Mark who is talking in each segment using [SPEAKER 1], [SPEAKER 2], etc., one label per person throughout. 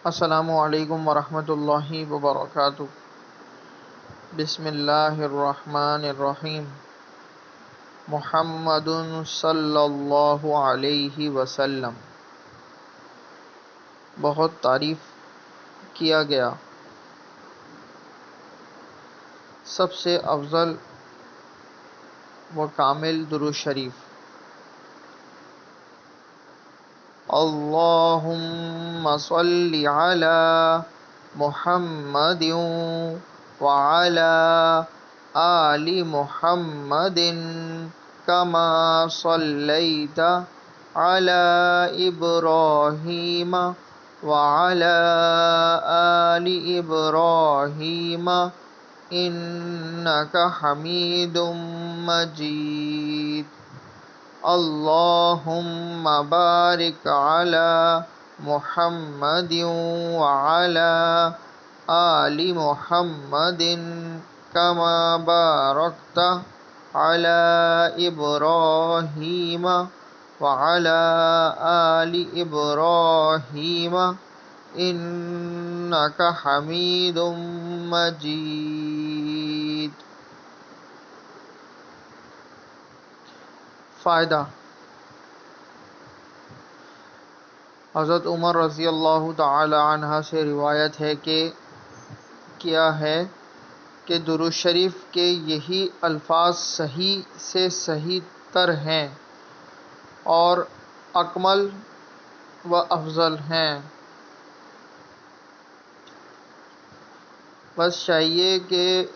[SPEAKER 1] السلام علیکم ورحمۃ اللہ وبرکاتہ۔ بسم اللہ الرحمن الرحیم۔ محمد صلی اللہ علیہ وسلم۔ بہت تعریف کیا گیا، سب سے افضل و کامل درود شریف۔ اللہم صلی علی محمد وعلی آل محمد کما صلیت علی ابراہیم وعلی آل ابراہیم انک حمید مجید۔ اللہم بارک علی محمد وعلی آل محمد کما بارکت علی ابراہیم وعلی آل ابراہیم انک حمید مجید۔ فائدہ: حضرت عمر رضی اللہ تعالی عنہ سے روایت ہے کہ کیا ہے کہ درود شریف کے یہی الفاظ صحیح سے صحیح تر ہیں اور اکمل و افضل ہیں۔ بس چاہیے کہ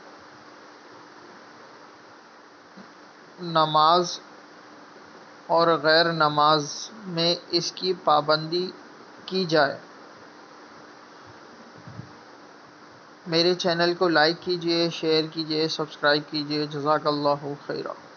[SPEAKER 1] نماز اور غیر نماز میں اس کی پابندی کی جائے۔ میرے چینل کو لائک کیجیے، شیئر کیجیے، سبسکرائب کیجیے۔ جزاک اللہ خیرا۔